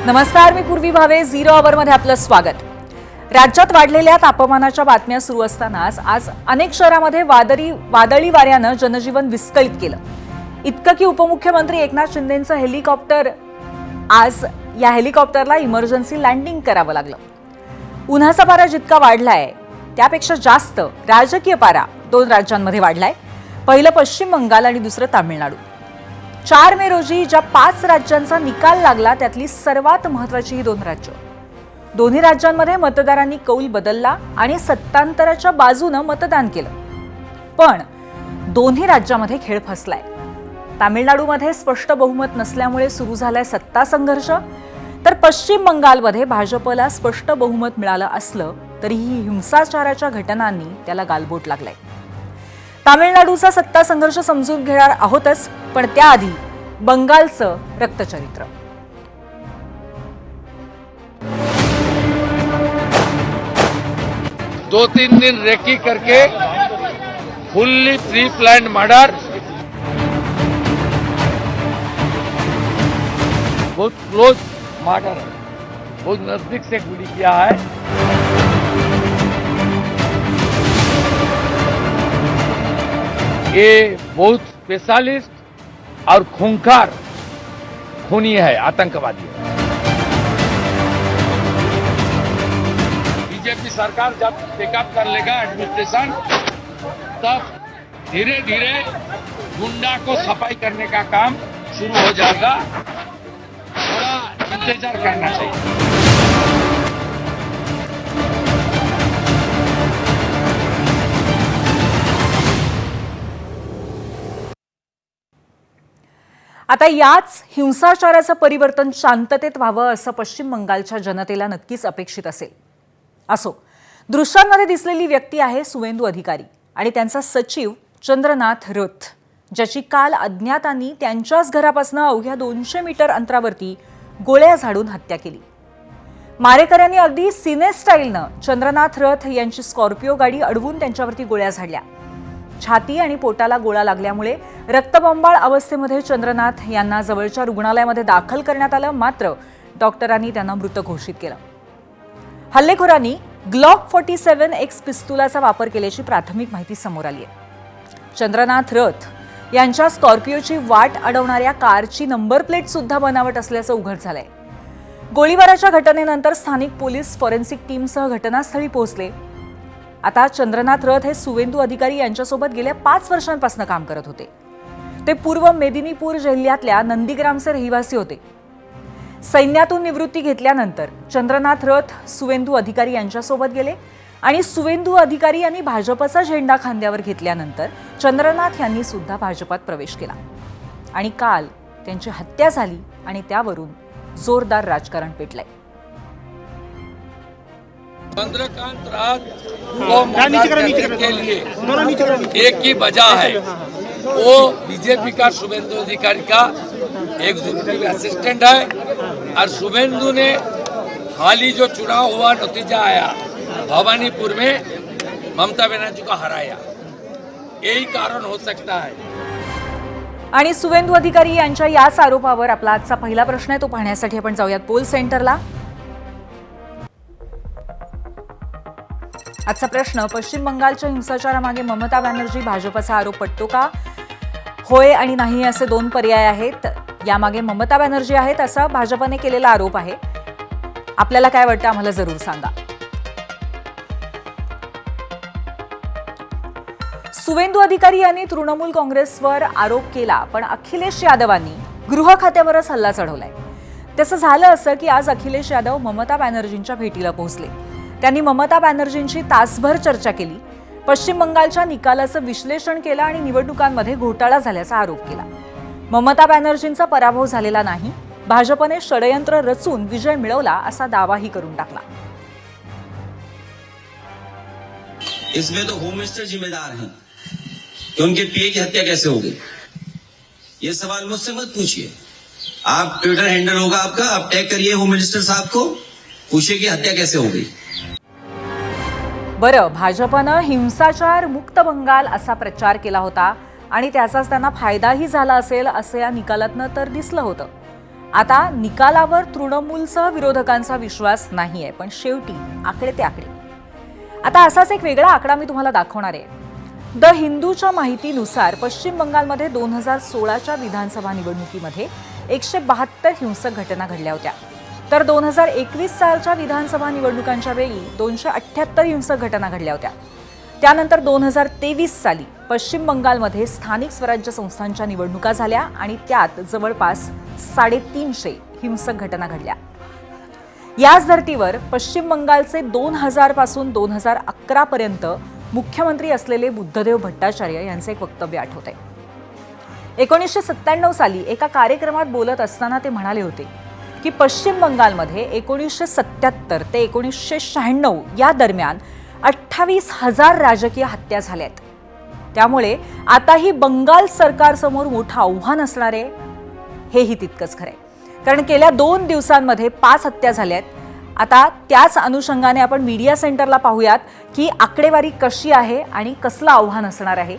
नमस्कार, मी पूर्वी भावे. 0 आवरमध्ये आपलं स्वागत. राज्यात वाढलेल्या तापमानाच्या बातम्या सुरू असतानाच आज अनेक शहरांमध्ये वादळी वाऱ्यानं जनजीवन विस्कळीत केलं. इतकं की उपमुख्यमंत्री एकनाथ शिंदेंचं हेलिकॉप्टर आज या हेलिकॉप्टरला इमर्जन्सी लँडिंग करावं लागलं. उन्हाचा पारा जितका वाढलाय त्यापेक्षा जास्त राजकीय पारा 2 राज्यांमध्ये वाढलाय. पहिलं पश्चिम बंगाल आणि दुसरं तामिळनाडू. 4 मे रोजी ज्या 5 राज्यांचा निकाल लागला त्यातली सर्वात महत्त्वाची ही 2 राज्य. दोन्ही राज्यांमध्ये मतदारांनी कौल बदलला आणि सत्तांतराच्या बाजूनं मतदान केलं. पण दोन्ही राज्यामध्ये खेळ फसलाय. तामिळनाडूमध्ये स्पष्ट बहुमत नसल्यामुळे सुरू झालाय सत्ता संघर्ष, तर पश्चिम बंगालमध्ये भाजपला स्पष्ट बहुमत मिळालं असलं तरीही हिंसाचाराच्या घटनांनी त्याला गालबोट लागलाय. तामिळनाडूचा सत्ता संघर्ष समजून घेणार आहोतच, पण त्याआधी बंगालचं रक्तचरित्र. दो तीन दिन रेकी करके फुल्ली प्री प्लान्ड मर्डर, बहुत क्लोज मर्डर है, बहुत नजदीक से गोली किया है. ये बहुत स्पेशलिस्ट और खूंखार खूनी है, आतंकवादी है. बीजेपी सरकार जब टेकअप कर लेगा एडमिनिस्ट्रेशन, तब धीरे धीरे गुंडा को सफाई करने का काम शुरू हो जाएगा. थोड़ा इंतजार करना चाहिए. आता याच हिंसाचाराचं परिवर्तन शांततेत व्हावं असं पश्चिम बंगालच्या जनतेला नक्कीच अपेक्षित असेल. असो, दृश्यांमध्ये दिसलेली व्यक्ती आहे सुवेंदू अधिकारी आणि त्यांचा सचिव चंद्रनाथ रथ, ज्याची काल अज्ञातांनी त्यांच्याच घरापासून अवघ्या 200 मीटर अंतरावरती गोळ्या झाडून हत्या केली. मारेकऱ्यांनी अगदी सिने स्टाईलनं चंद्रनाथ रथ यांची स्कॉर्पिओ गाडी अडवून त्यांच्यावरती गोळ्या झाडल्या. छाती आणि पोटाला गोळा लागल्यामुळे रक्तबंबाळ अवस्थेमध्ये चंद्रनाथ यांना जवळच्या रुग्णालयामध्ये दाखल करण्यात आलं, मात्र डॉक्टरांनी त्यांना मृत घोषित केलं. हल्लेखोरांनी ग्लॉक 47 एक्स पिस्तुलाचा वापर केल्याची प्राथमिक माहिती समोर आली आहे. चंद्रनाथ रथ यांच्या स्कॉर्पिओची वाट अडवणाऱ्या कारची नंबर प्लेट सुद्धा बनावट असल्याचं उघड झालंय. गोळीबाराच्या घटनेनंतर स्थानिक पोलीस फॉरेन्सिक टीमसह घटनास्थळी पोहोचले. आता चंद्रनाथ रथ हे सुवेंदू अधिकारी यांच्यासोबत गेल्या 5 वर्षांपासून काम करत होते. ते पूर्व मेदिनीपूर जिल्ह्यातल्या नंदीग्रामचे रहिवासी होते. सैन्यातून निवृत्ती घेतल्यानंतर चंद्रनाथ रथ सुवेंदू अधिकारी यांच्यासोबत गेले आणि सुवेंदू अधिकारी यांनी भाजपचा झेंडा खांद्यावर घेतल्यानंतर चंद्रनाथ यांनी सुद्धा भाजपात प्रवेश केला आणि काल त्यांची हत्या झाली आणि त्यावरून जोरदार राजकारण पेटलंय. चंद्रकांत राज को मर्डर करने के लिए एक ही वजह है, वो बीजेपी का शुभेंदु अधिकारी का एग्जीक्यूटिव असिस्टेंट है. और शुभेंदु ने हाल ही जो चुनाव हुआ नतीजा आया, भवानीपुर में ममता बनर्जी को हराया, यही कारण हो सकता है. आणि सुवेंदू अधिकारी यांच्या याच आरोपावर आपला आजचा पहिला प्रश्न आहे, तो पाहण्यासाठी आपण जाऊयात पोल सेंटरला. आजचा प्रश्न: पश्चिम बंगालच्या हिंसाचारामागे ममता बॅनर्जी भाजपचा आरोप पटतो का? होय आणि नाही असे 2 पर्याय आहेत. यामागे ममता बॅनर्जी आहेत असा भाजपने केलेला आरोप आहे. आपल्याला काय वाटतं आम्हाला जरूर सांगा. सुवेंदू अधिकारी यांनी तृणमूल काँग्रेसवर आरोप केला, पण अखिलेश यादवांनी गृह खात्यावरच हल्ला चढवलाय. तसं झालं असं की आज अखिलेश यादव ममता बॅनर्जींच्या भेटीला पोहोचले. त्यांनी ममता बॅनर्जींची तासभर चर्चा केली. पश्चिम बंगालच्या निकालाचं विश्लेषण केलं आणि निवडणुकांमध्ये घोटाळा झाल्याचा आरोप केला. ममता बॅनर्जींचा पराभव झालेला नाही, भाजपने षडयंत्र रचून विजय मिळवला असा दावाही करून टाकला. इसमें तो होम मिनिस्टर जिम्मेदार हैं कि उनके पीए की हत्या कैसे हो गई. ये सवाल मुझसे मत पूछिए. आप ट्विटर हैंडल होगा आपका, आप टैग करिए होम मिनिस्टर साहब को, पूछिए कि हत्या कैसे हो गई. बरं, भाजपनं हिंसाचार मुक्त बंगाल असा प्रचार केला होता आणि त्याचाच त्यांना फायदाही झाला असेल असं या निकालातनं तर दिसलं होतं. आता निकालावर तृणमूलसह विरोधकांचा विश्वास नाहीये, पण शेवटी आकडे ते आकडे. आता असाच एक वेगळा आकडा मी तुम्हाला दाखवणार आहे. द हिंदूच्या माहितीनुसार पश्चिम बंगालमध्ये 2016च्या विधानसभा निवडणुकीमध्ये 172 हिंसक घटना घडल्या होत्या. तर 2021 सालच्या विधानसभा निवडणुकांच्या वेळी 278 हिंसक घटना घडल्या होत्या. त्यानंतर 2023 साली पश्चिम बंगालमध्ये स्थानिक स्वराज्य संस्थांच्या निवडणुका झाल्या आणि त्यात जवळपास 350 हिंसक घटना घडल्या. याच धर्तीवर पश्चिम बंगालचे 2000 पासून 2011 पर्यंत मुख्यमंत्री असलेले बुद्धदेव भट्टाचार्य यांचे एक वक्तव्य आठवतंय. 1997 साली एका कार्यक्रमात बोलत असताना ते म्हणाले होते की पश्चिम बंगालमध्ये 1977 ते 1996 या दरम्यान 28,000 राजकीय हत्या झाल्यात. त्यामुळे आताही बंगाल सरकारसमोर मोठं आव्हान असणार आहे, हेही तितकंच खरंय. कारण गेल्या 2 दिवसांमध्ये 5 हत्या झाल्यात. आता त्याच अनुषंगाने आपण मीडिया सेंटरला पाहूयात की आकडेवारी कशी आहे आणि कसलं आव्हान असणार आहे.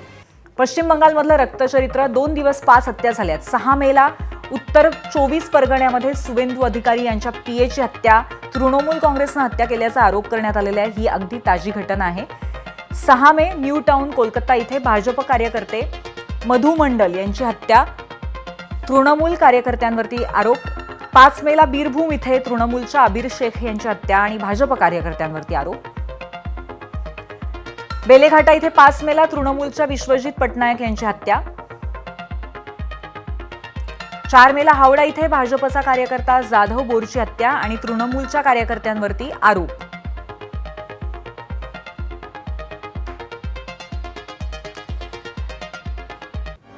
पश्चिम बंगालमधलं रक्तचरित्र 2 दिवस 5 हत्या झाल्यात. 6 मेला उत्तर 24 परगण्यामध्ये सुवेंदू अधिकारी यांच्या पीएची हत्या तृणमूल काँग्रेसनं हत्या केल्याचा आरोप करण्यात आलेला आहे. ही अगदी ताजी घटना आहे. 6 मे न्यू टाउन कोलकाता इथे भाजप कार्यकर्ते मधु मंडल यांची हत्या, तृणमूल कार्यकर्त्यांवरती आरोप. 5 मेला बीरभूम इथे तृणमूलच्या अबीर शेख यांची हत्या आणि भाजप कार्यकर्त्यांवरती आरोप. बेलेघाटा इथे 5 मेला तृणमूलच्या विश्वजित पटनायक यांची हत्या. 4 मेला हावडा इथे भाजपचा कार्यकर्ता जाधव बोरची हत्या आणि तृणमूलच्या कार्यकर्त्यांवरती आरोप.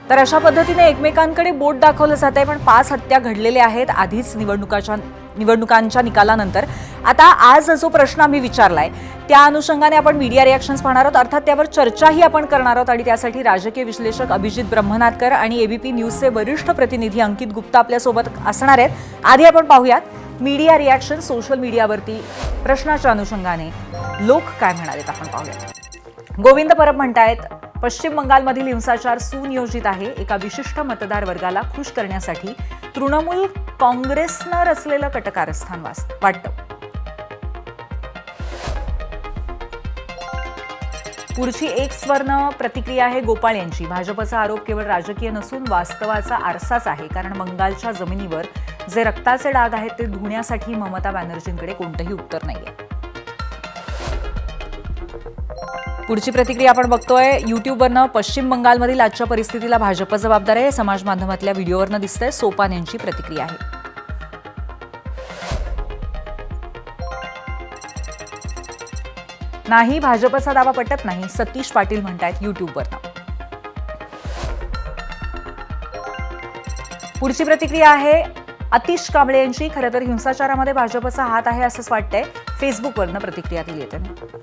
तर अशा पद्धतीने एकमेकांकडे बोट दाखवलं जात आहे. पण 5 हत्या घडलेल्या आहेत आधीच निवडणुकांच्या निकालानंतर. आता आज जो प्रश्न आम्ही विचारलाय त्या अनुषंगाने आपण मीडिया रिॲक्शन्स पाहणार आहोत. अर्थात त्यावर चर्चाही आपण करणार आहोत आणि त्यासाठी राजकीय विश्लेषक अभिजित ब्रह्मनाथकर आणि एबीपी न्यूजचे वरिष्ठ प्रतिनिधी अंकित गुप्ता आपल्यासोबत असणार आहेत. आधी आपण पाहूयात मीडिया रिॲक्शन सोशल मीडियावरती प्रश्नाच्या अनुषंगाने लोक काय म्हणाले आपण पाहूयात. गोविंद परब म्हणतायत, पश्चिम बंगालमधील हिंसाचार सुनियोजित आहे. एका विशिष्ट मतदार वर्गाला खुश करण्यासाठी तृणमूल काँग्रेसनं रचलेलं कटकारस्थान वाटतं. पुढची एक स्वर्ण प्रतिक्रिया आहे गोपाळ यांची. भाजपचा आरोप केवळ राजकीय नसून वास्तवाचा आरसाच आहे. कारण बंगालच्या जमिनीवर जे रक्ताचे डाग आहेत ते धुण्यासाठी ममता बॅनर्जींकडे कोणतंही उत्तर नाहीये. पुढची प्रतिक्रिया आपण बघतोय युट्यूबवरनं. पश्चिम बंगालमधील आजच्या परिस्थितीला भाजप जबाबदार आहे. समाज माध्यमातल्या व्हिडिओवरनं दिसतंय. सोपान यांची प्रतिक्रिया आहे. नाही, भाजपचा दावा पटत नाही, सतीश पाटील म्हणतायत युट्यूबवरनं. पुढची प्रतिक्रिया आहे अतिश कांबळे यांची. खरं तर हिंसाचारामध्ये भाजपचा हात आहे असंच वाटतंय. फेसबुकवरनं प्रतिक्रिया दिली आहे त्यांनी.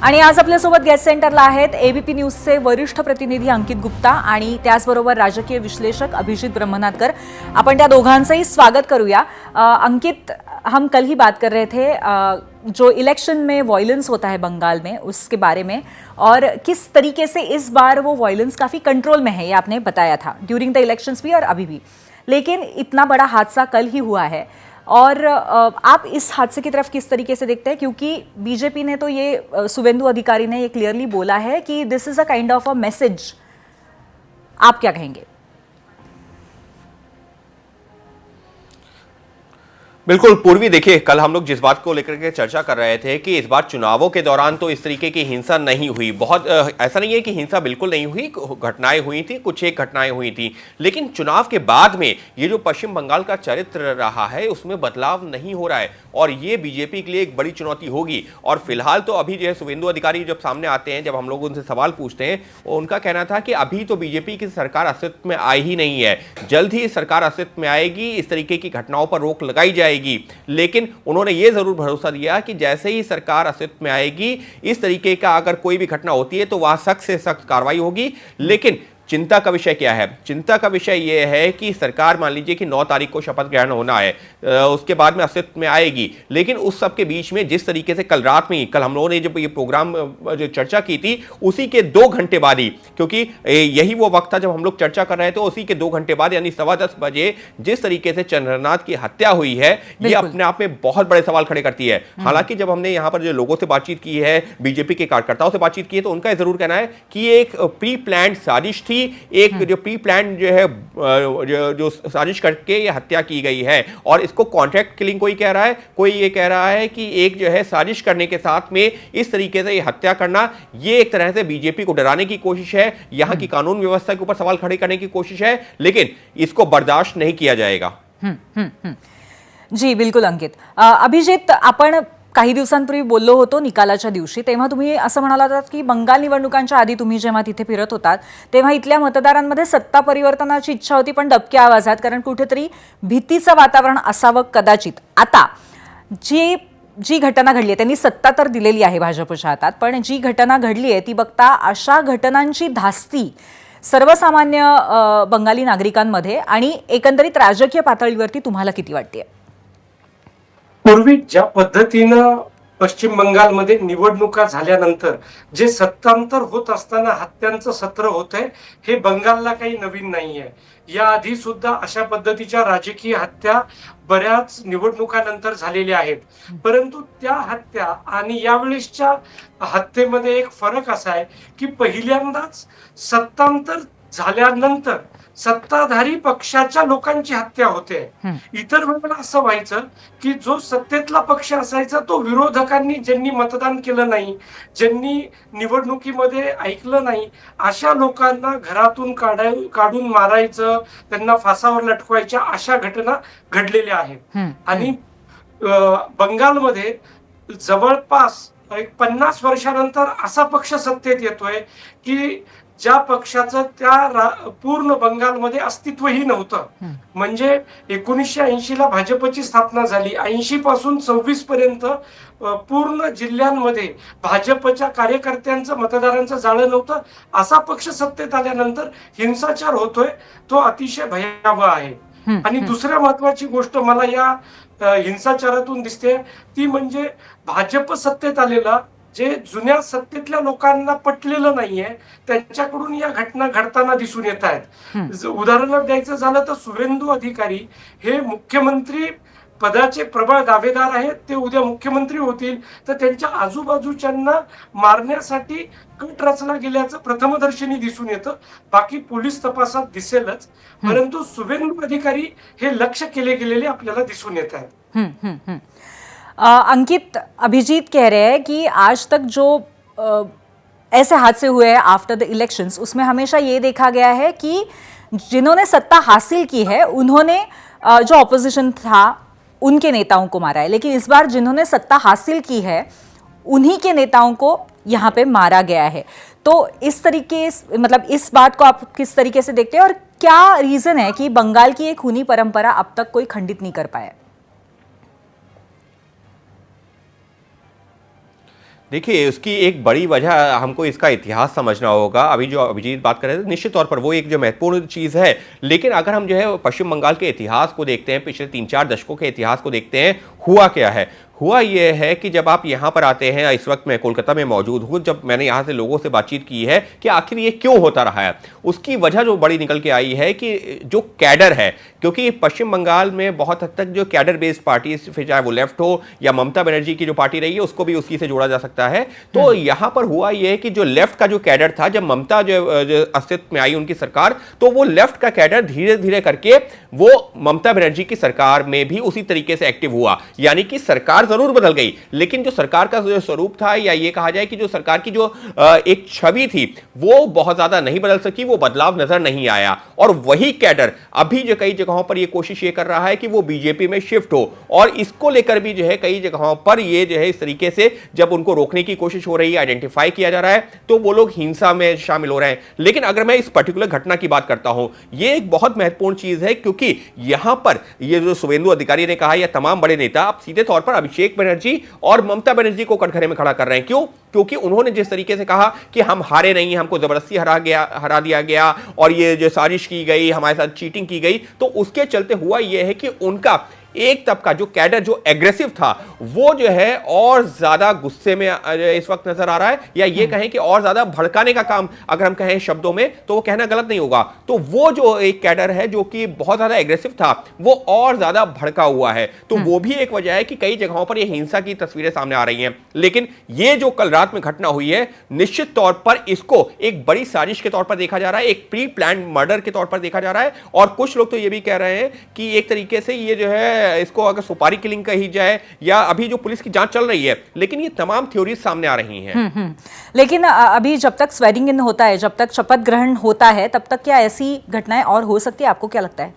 आणि आज आपल्यासोबत गेस्ट सेंटरला आहेत एबीपी न्यूजचे वरिष्ठ प्रतिनिधी अंकित गुप्ता आणि त्याचबरोबर राजकीय विश्लेषक अभिजित ब्रह्मनाथकर. आपण त्या दोघांचंही स्वागत करूया. अंकित, हम कल ही बात कर रहे थे जो इलेक्शन में वॉयलेंस होता है बंगाल में उसके बारे में, और किस तरीके से इस बार वो वॉयलेंस काफ़ी कंट्रोल में है, ये आपने बताया था ड्यूरिंग द इलेक्शंस भी और अभी भी. लेकिन इतना बड़ा हादसा कल ही हुआ है और आप इस हादसे की तरफ किस तरीके से देखते हैं? क्योंकि बीजेपी ने तो ये सुवेंदु अधिकारी ने ये क्लियरली बोला है कि this is a kind of a message. आप क्या कहेंगे? बिल्कुल पूर्वी, देखिए कल हम लोग जिस बात को लेकर के चर्चा कर रहे थे कि इस बार चुनावों के दौरान तो इस तरीके की हिंसा नहीं हुई. बहुत ऐसा नहीं है कि हिंसा बिल्कुल नहीं हुई, घटनाएं हुई थी, कुछ एक घटनाएं हुई थी. लेकिन चुनाव के बाद में ये जो पश्चिम बंगाल का चरित्र रहा है उसमें बदलाव नहीं हो रहा है और ये बीजेपी के लिए एक बड़ी चुनौती होगी. और फिलहाल तो अभी जो है सुवेंदु अधिकारी जब सामने आते हैं, जब हम लोग उनसे सवाल पूछते हैं, उनका कहना था कि अभी तो बीजेपी की सरकार अस्तित्व में आई ही नहीं है, जल्द ही सरकार अस्तित्व में आएगी, इस तरीके की घटनाओं पर रोक लगाई जाएगी. लेकिन उन्होंने ये जरूर भरोसा दिया कि जैसे ही सरकार अस्तित्व में आएगी, इस तरीके का अगर कोई भी घटना होती है तो वहां सख्त से सख्त कार्रवाई होगी. लेकिन चिंता का विषय क्या है? चिंता का विषय यह है कि सरकार मान लीजिए कि 9 तारीख को शपथ ग्रहण होना है, उसके बाद में अस्तित्व में आएगी, लेकिन उस सब के बीच में जिस तरीके से कल रात में कल हम लोगों ने जब ये प्रोग्राम जो चर्चा की थी उसी के 2 घंटे बाद ही, क्योंकि यही वो वक्त था जब हम लोग चर्चा कर रहे थे, उसी के 2 घंटे बाद यानी 10:15 बजे जिस तरीके से चंद्रनाथ की हत्या हुई है ये अपने आप में बहुत बड़े सवाल खड़े करती है। हालांकि जब हमने यहां पर जो लोगों से बातचीत की है, बीजेपी के कार्यकर्ताओं से बातचीत की है, तो उनका जरूर कहना है कि ये एक प्री प्लान्ड साजिश थी, एक जो प्री प्लान्ड जो है जो साजिश करके ये हत्या की गई है। और इसको कॉन्ट्रैक्ट किलिंग कोई कह रहा है, कोई ये कह रहा है कि एक जो है साजिश करने के साथ में इस तरीके से ये हत्या करना, ये एक तरह से बीजेपी को डराने की कोशिश है, यहां की कानून व्यवस्था के ऊपर सवाल खड़े करने की कोशिश है, लेकिन इसको बर्दाश्त नहीं किया जाएगा। जी बिलकुल अंकित. अभिजित, आपण काही दिवसांपूर्वी बोललो होतो निकालाच्या दिवशी, तेव्हा तुम्ही असं म्हणाला होतात की बंगाल निवडणुकांच्या आधी तुम्ही जेव्हा तिथे फिरत होतात तेव्हा इथल्या मतदारांमध्ये सत्ता परिवर्तनाची इच्छा होती, पण दबक्या आवाजात, कारण कुठेतरी भीतीचं वातावरण असावं कदाचित. आता जी घटना घडली आहे, त्यांनी सत्ता तर दिलेली आहे भाजपच्या हातात, पण जी घटना घडली आहे ती बघता अशा घटनांची धास्ती सर्वसामान्य बंगाली नागरिकांमध्ये आणि एकंदरीत राजकीय पातळीवरती तुम्हाला किती वाटते? पूर्वी ज्या पद्धतीनं पश्चिम बंगालमध्ये निवडणुका झाल्यानंतर जे सत्तांतर होत असताना हत्यांचं सत्र होत आहे, हे बंगालला काही नवीन नाहीये. याआधी सुद्धा अशा पद्धतीच्या राजकीय हत्या बऱ्याच निवडणुकानंतर झालेल्या आहेत. परंतु त्या हत्या आणि यावेळेसच्या हत्येमध्ये एक फरक असा आहे की पहिल्यांदाच सत्तांतर झाल्यानंतर सत्ताधारी पक्षाच्या लोकांची हत्या होते. इतर वेळेला असं व्हायचं की जो सत्तेतला पक्ष असायचा तो विरोधकांनी, ज्यांनी मतदान केलं नाही, ज्यांनी निवडणुकीमध्ये ऐकलं नाही, अशा लोकांना घरातून काढून मारायचं, त्यांना फासावर लटकवायच्या अशा घटना घडलेल्या आहेत. आणि बंगालमध्ये जवळपास 50 वर्षानंतर असा पक्ष सत्तेत येतोय की ज्या पक्षाचं त्या पूर्ण बंगालमध्ये अस्तित्वही नव्हतं. म्हणजे 1980 ला भाजपची स्थापना झाली. 80 पासून 26 पर्यंत पूर्ण जिल्ह्यांमध्ये भाजपच्या कार्यकर्त्यांचं, मतदारांचं जाळं नव्हतं. असा पक्ष सत्तेत आल्यानंतर हिंसाचार होतोय, तो अतिशय भयावह आहे. आणि दुसऱ्या महत्वाची गोष्ट मला या हिंसाचारातून दिसते ती म्हणजे भाजप सत्तेत आलेला जे जुन्या सत्तेतल्या लोकांना पटलेलं नाहीये त्यांच्याकडून या घटना घडताना दिसून येत आहेत. उदाहरण द्यायचं झालं तर शुवेंदू अधिकारी हे मुख्यमंत्री पदाचे प्रबळ दावेदार आहेत. ते उद्या मुख्यमंत्री होतील तर त्यांच्या आजूबाजूच्यांना मारण्यासाठी कट रचला गेल्याचं प्रथमदर्शनी दिसून येतं. बाकी पोलीस तपासात दिसेलच, परंतु शुवेंदू अधिकारी हे लक्ष्य केले गेलेले आपल्याला दिसून येत आहेत. अंकित, अभिजीत कह रहे हैं कि आज तक जो ऐसे हादसे हुए हैं आफ्टर द इलेक्शंस, उसमें हमेशा ये देखा गया है कि जिन्होंने सत्ता हासिल की है उन्होंने जो ऑपोजिशन था उनके नेताओं को मारा है, लेकिन इस बार जिन्होंने सत्ता हासिल की है उन्हीं के नेताओं को यहाँ पे मारा गया है. तो इस तरीके, मतलब इस बात को आप किस तरीके से देखते हैं और क्या रीजन है कि बंगाल की एक खूनी परंपरा अब तक कोई खंडित नहीं कर पाया? देखिए, उसकी एक बड़ी वजह हमको इसका इतिहास समझना होगा. अभी जो अभिजीत बात कर रहे थे, निश्चित तौर पर वो एक जो महत्वपूर्ण चीज़ है, लेकिन अगर हम जो है पश्चिम बंगाल के इतिहास को देखते हैं, पिछले 3-4 दशकों के इतिहास को देखते हैं, हुआ क्या है. हुआ ये है कि जब आप यहाँ पर आते हैं, इस वक्त मैं कोलकाता में मौजूद हूँ, जब मैंने यहाँ से लोगों से बातचीत की है कि आखिर ये क्यों होता रहा है, उसकी वजह जो बड़ी निकल के आई है कि जो कैडर है, क्योंकि पश्चिम बंगाल में बहुत हद तक जो कैडर बेस्ड पार्टी, फिर चाहे वो लेफ्ट हो या ममता बनर्जी की जो पार्टी रही है उसको भी उसी से जोड़ा जा सकता है. तो यहाँ पर हुआ ये है कि जो लेफ्ट का जो कैडर था, जब ममता जो अस्तित्व में आई उनकी सरकार, तो वो लेफ्ट का कैडर धीरे धीरे करके वो ममता बनर्जी की सरकार में भी उसी तरीके से एक्टिव हुआ. यानी कि सरकार जरूर बदल गई, लेकिन जो सरकार का जो स्वरूप था, या ये कहा जाए कि जो सरकार की जो एक छवि थी, वो बहुत ज्यादा नहीं बदल सकी, वो बदलाव नजर नहीं आया. और वही कैडर अभी जो कई जगहों पर ये कोशिश ये कर रहा है कि वो बीजेपी में शिफ्ट हो, और इसको लेकर भी जो है कई जगहों पर ये जो है इस तरीके से जब उनको रोकने की कोशिश हो रही है, आइडेंटिफाई किया जा रहा है, तो वो लोग हिंसा में शामिल हो रहे हैं. लेकिन अगर मैं इस पर्टिकुलर घटना की बात करता हूं, ये एक बहुत महत्वपूर्ण चीज है, क्योंकि यहां पर ये जो शुवेंदु अधिकारी ने कहा, या तमाम बड़े नेता अब सीधे तौर पर अभिषेक बनर्जी और ममता बनर्जी को कटघरे में खड़ा कर रहे हैं. क्यों? क्योंकि उन्होंने जिस तरीके से कहा कि हम हारे नहीं, हमको जबरदस्ती हरा दिया गया और ये जो साजिश की गई, हमारे साथ चीटिंग की गई, तो उसके चलते हुआ यह है कि उनका एक तबका जो कैडर जो एग्रेसिव था वो जो है और ज्यादा गुस्से में इस वक्त नजर आ रहा है, या ये कहें कि और ज्यादा भड़काने का काम अगर हम कहें शब्दों में तो वो कहना गलत नहीं होगा। तो वो जो एक कैडर है जो कि बहुत ज्यादा एग्रेसिव था वो और ज्यादा भड़का हुआ है, तो वो भी एक वजह है कि कई जगहों पर ये हिंसा की तस्वीरें सामने आ रही हैं। लेकिन ये जो कल रात में घटना हुई है, निश्चित तौर पर इसको एक बड़ी साजिश के तौर पर देखा जा रहा है, एक प्री प्लान्ड मर्डर के तौर पर देखा जा रहा है। और कुछ लोग तो ये भी कह रहे हैं कि एक तरीके से ये जो है इसको अगर सुपारी किलिंग कही जाए या अभी जो पुलिस की जांच चल रही है, लेकिन ये तमाम थ्योरीज सामने आ रही हैं। लेकिन अभी जब तक स्वेरिंग इन होता है, जब तक शपथ ग्रहण होता है, तब तक क्या ऐसी घटनाएं और हो सकती है? आपको क्या लगता है?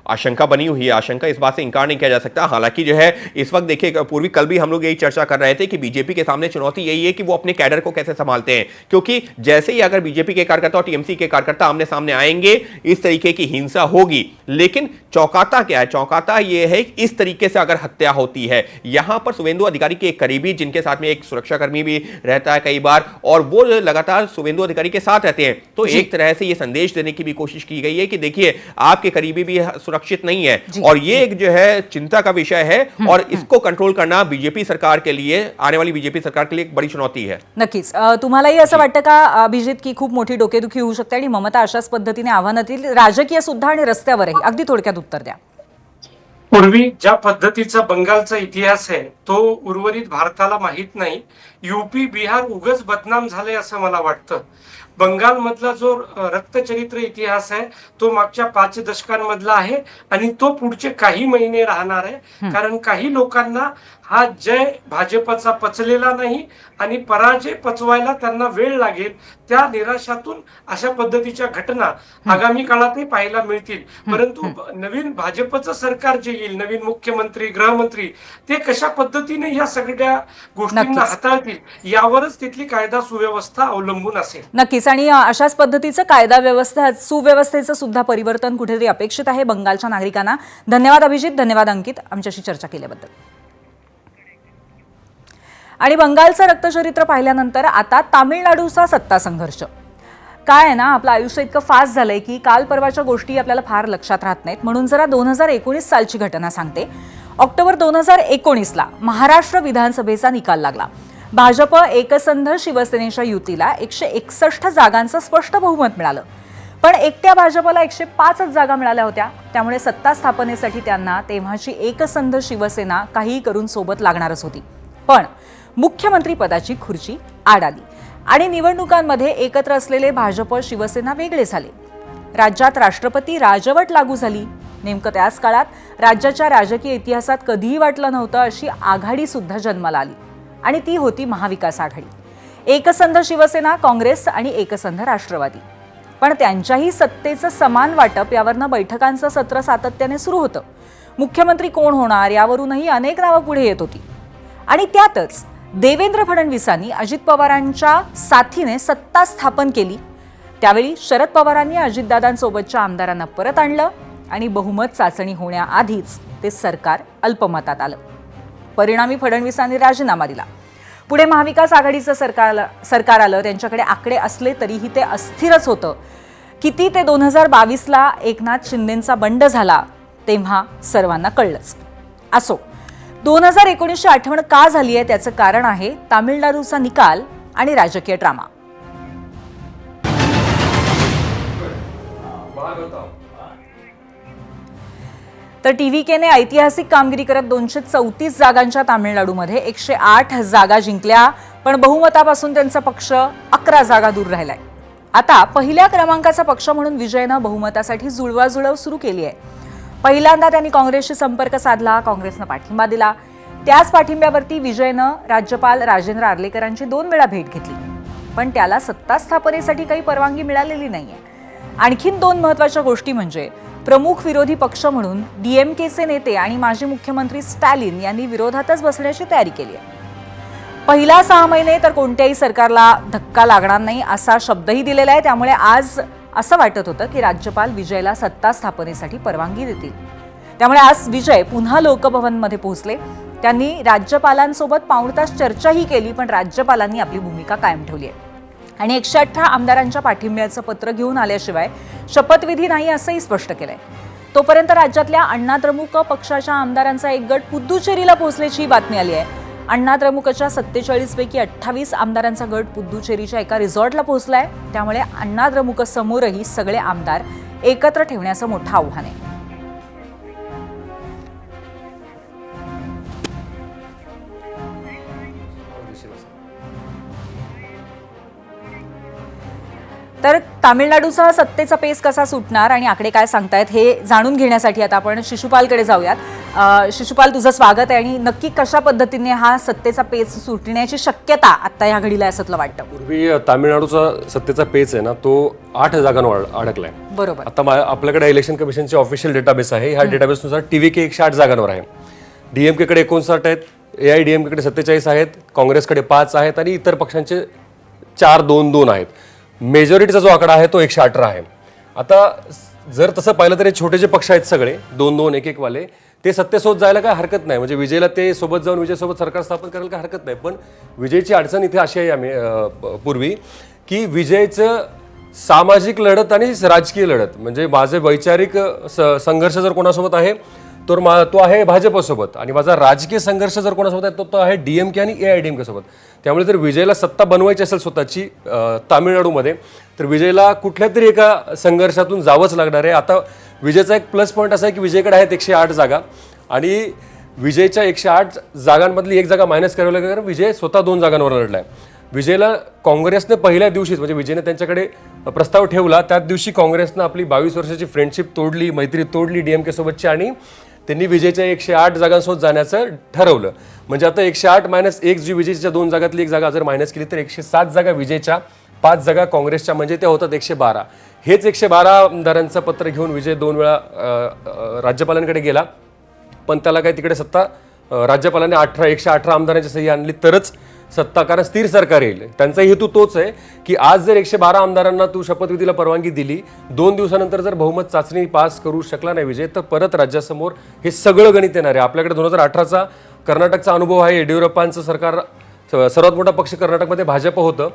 आशंका बनी हुई है, आशंका इस बात से इनकार नहीं किया जा सकता। हालांकि जो है इस वक्त देखिए पूर्वी, कल भी हम लोग यही चर्चा कर रहे थे कि बीजेपी के सामने चुनौती यही है कि वो अपने कैडर को कैसे संभालते हैं, क्योंकि जैसे ही अगर बीजेपी के कार्यकर्ता और टीएमसी के कार्यकर्ता आमने सामने आएंगे इस तरीके की हिंसा होगी। लेकिन चौंकाता क्या है? चौंकाता यह है कि इस तरीके से अगर हत्या होती है, यहां पर शुभेंदु अधिकारी के एक करीबी, जिनके साथ में एक सुरक्षाकर्मी भी रहता है कई बार, और वो लगातार शुभेंदु अधिकारी के साथ रहते हैं, तो एक तरह से यह संदेश देने की भी कोशिश की गई है कि देखिए आपके करीबी भी सुरक्षित नहीं है, और ये एक जो है चिंता का विषय है, और इसको कंट्रोल करना बीजेपी सरकार के लिए, आने वाली बीजेपी सरकार के लिए एक बड़ी चुनौती है। नक्कीच. तुम्हालाही असं वाटतं का अभिजित की खूप मोठी डोकेदुखी होऊ शकते आणि ममता अशाच पद्धतीने आव्हानातील राजकीय सुद्धा आणि रस्त्यावरही? अगदी थोडक्यात उत्तर द्या. पूर्वी ज्या पद्धतीचा बंगालचा इतिहास आहे तो उर्वरित भारताला माहित नाही. यूपी बिहार उगच बदनाम झाले असं मला वाटतं. बंगालमधला जो रक्तचरित्र इतिहास आहे तो मागच्या 5 दशकांमधला आहे आणि तो पुढचे काही महिने राहणार आहे. कारण काही लोकांना हा जय भाजपचा पचलेला नाही आणि पराजय पचवायला त्यांना वेळ लागेल. त्या निराशातून अशा पद्धतीच्या घटना आगामी काळातही पाहायला मिळतील. परंतु नवीन भाजपचं सरकार जे येईल, नवीन मुख्यमंत्री, गृहमंत्री, ते कशा पद्धतीने या सगळ्या गोष्टींना हाताळतील यावरच तिथली कायदा सुव्यवस्था अवलंबून असेल. नक्कीच. आणि अशाच पद्धतीचं कायदा व्यवस्था सुव्यवस्थेचं सुद्धा परिवर्तन कुठेतरी अपेक्षित आहे बंगालच्या नागरिकांना. धन्यवाद अभिजित, धन्यवाद अंकित आमच्याशी चर्चा केल्याबद्दल. आणि बंगालचं रक्तचरित्र पाहिल्यानंतर आता तामिळनाडूचा सत्ता संघर्ष काय आहे ना, आपलं आयुष्य इतकं फास्ट झालंय की काल परवाच्या गोष्टी आपल्याला फार लक्षात राहत नाहीत. म्हणून जरा 2019 सालची घटना सांगते. ऑक्टोबर 2019ला महाराष्ट्र विधानसभेचा निकाल लागला. भाजप एकसंध शिवसेनेच्या युतीला 161 जागांचं स्पष्ट बहुमत मिळालं, पण एकट्या भाजपला 105 जागा मिळाल्या होत्या. त्यामुळे सत्ता स्थापनेसाठी त्यांना तेव्हाची एकसंध शिवसेना काही करून सोबत लागणारच होती. पण मुख्यमंत्री पदाची खुर्ची आड आली आणि निवडणुकांमध्ये एकत्र असलेले भाजप शिवसेना वेगळे झाले. राज्यात राष्ट्रपती राजवट लागू झाली. नेमकं त्याच काळात राज्याच्या राजकीय इतिहासात कधीही वाटलं नव्हतं अशी आघाडी सुद्धा जन्माला आली, आणि ती होती महाविकास आघाडी. एकसंध शिवसेना, काँग्रेस आणि एकसंध राष्ट्रवादी. पण त्यांच्याही सत्तेचं समान वाटप यावरनं बैठकांचं सत्र सातत्याने सुरू होतं. मुख्यमंत्री कोण होणार यावरूनही अनेक नावं पुढे येत होती. आणि त्यातच देवेंद्र फडणवीसांनी अजित पवारांच्या साथीने सत्ता स्थापन केली. त्यावेळी शरद पवारांनी अजितदादांसोबतच्या आमदारांना परत आणलं आणि बहुमत चाचणी होण्याआधीच ते सरकार अल्पमतात आलं. परिणामी फडणवीसांनी राजीनामा दिला. पुढे महाविकास आघाडीचं सरकार आलं. त्यांच्याकडे आकडे असले तरीही ते अस्थिरच होतं. किती ते 2022ला एकनाथ शिंदेंचा बंड झाला तेव्हा सर्वांना कळलंच. असो, 2019ची आठवण का झाली आहे त्याचं कारण आहे तामिळनाडूचा निकाल आणि राजकीय ड्रामा. तर टीव्हीकेने ऐतिहासिक कामगिरी करत 234 जागांच्या तामिळनाडूमध्ये 108 जागा जिंकल्या, पण बहुमतापासून त्यांचा पक्ष 11 जागा दूर राहिलाय. आता पहिल्या क्रमांकाचा पक्ष म्हणून विजयनं बहुमतासाठी जुळवाजुळव सुरू केली आहे. पहिल्यांदा त्यांनी काँग्रेसशी संपर्क साधला, काँग्रेसनं पाठिंबा दिला. त्याच पाठिंब्यावरती विजयनं राज्यपाल राजेंद्र आर्लेकरांची 2 वेळा भेट घेतली, पण त्याला सत्ता स्थापनेसाठी काही परवानगी मिळालेली नाहीये. आणखीन 2 महत्त्वाच्या गोष्टी म्हणजे प्रमुख विरोधी पक्ष म्हणून डीएमकेचे नेते आणि माजी मुख्यमंत्री स्टॅलिन यांनी विरोधातच बसण्याची तयारी केली आहे. पहिला 6 महिने तर कोणत्याही सरकारला धक्का लागणार नाही असा शब्दही दिलेला आहे. त्यामुळे आज असं वाटत होतं की राज्यपाल विजयला सत्ता स्थापनेसाठी परवानगी देतील. त्यामुळे आज विजय पुन्हा लोकभवनमध्ये पोहोचले त्यांनी राज्यपालांसोबत पाऊण तास चर्चाही केली, पण राज्यपालांनी आपली भूमिका कायम ठेवली आहे आणि 118 आमदारांच्या पाठिंब्याचं पत्र घेऊन आल्याशिवाय शपथविधी नाही असंही स्पष्ट केलंय. तोपर्यंत राज्यातल्या अण्णाद्रमुक पक्षाच्या आमदारांचा एक गट पुद्दुचेरीला पोहोचल्याची बातमी आली आहे. अण्णाद्रमुकच्या 47 पैकी 28 आमदारांचा गट पुद्दुचेरीच्या एका रिसॉर्टला पोहोचलाय. त्यामुळे अण्णाद्रमुक समोरही सगळे आमदार एकत्र ठेवण्याचं मोठं आव्हान आहे. तर तामिळनाडूचा सत्तेचा पेच कसा सुटणार आणि आकडे काय सांगतायत हे जाणून घेण्यासाठी आता आपण शिशुपालकडे जाऊयात. शिशुपाल, तुझं स्वागत आहे. आणि नक्की कशा पद्धतीने हा सत्तेचा पेच सुटण्याची शक्यता आता या घडीला असं तुला वाटतं? पूर्वी तामिळनाडूचा सत्तेचा पेच आहे ना, तो 8 जागांवर अडकलाय. बरोबर. आता आपल्याकडे इलेक्शन कमिशनचे ऑफिशियल डेटाबेस आहे. ह्या डेटाबेसनुसार TVK 108 जागांवर आहे. DMK कडे 59 आहेत, AIADMK कडे 47 आहेत, काँग्रेसकडे 5 आहेत आणि इतर पक्षांचे 4-2-2 आहेत. मेजॉरिटीचा जो आकडा आहे तो 118 आहे. आता जर तसं पाहिलं तर हे छोटे जे पक्ष आहेत सगळे 2-2, 1-1 वाले, ते सत्तेसोबत जायला काय हरकत नाही. म्हणजे विजयला ते सोबत जाऊन विजयसोबत सरकार स्थापन करायला काय हरकत नाही. पण विजयची अडचण इथे अशी आहे पूर्वी की विजयचं सामाजिक लढत आणि राजकीय लढत, म्हणजे माझे वैचारिक संघर्ष जर कोणासोबत आहे तर तो आहे भाजपसोबत, आणि माझा राजकीय संघर्ष जर कोणासोबत आहे तो आहे DMK आणि AIADMK सोबत. त्यामुळे जर विजयला सत्ता बनवायची असेल स्वतःची तामिळनाडूमध्ये, तर विजयला कुठल्या तरी एका संघर्षातून जावंच लागणार आहे. आता विजयचा एक प्लस पॉईंट असा आहे की विजयकडे आहेत 108 जागा आणि विजयच्या 108 जागांमधली एक जागा मायनस करावी लागेल, कारण विजय स्वतः 2 जागांवर लढलाय. विजयला काँग्रेसने पहिल्या दिवशीच, म्हणजे विजयने त्यांच्याकडे प्रस्ताव ठेवला त्याच दिवशी काँग्रेसनं आपली 22 वर्षाची फ्रेंडशिप तोडली, मैत्री तोडली DMK सोबतची, आणि त्यांनी विजयच्या 108 जागांसोबत जाण्याचं ठरवलं. म्हणजे आता 108-1 जी विजयच्या 2 जागातली एक जागा जर मायनस केली तर 107 जागा विजयच्या, 5 जागा काँग्रेसच्या, म्हणजे त्या होतात 112. हेच 112 आमदारांचं पत्र घेऊन विजय 2 वेळा राज्यपालांकडे गेला, पण त्याला काही तिकडे सत्ता राज्यपालांनी 118 आमदारांची सही आणली तरच सत्ता, कारण स्थिर सरकार येईल. त्यांचा हेतू तोच आहे की आज जर 112 आमदारांना तू शपथविधीला परवानगी दिली, 2 दिवसानंतर जर बहुमत चाचणी पास करू शकला नाही विजय, तर परत राज्यासमोर हे सगळं गणित येणार आहे. आपल्याकडे 2018चा कर्नाटकचा अनुभव आहे. येडियुरप्पांचं सरकार, सर्वात मोठा पक्ष कर्नाटकमध्ये भाजप होतं,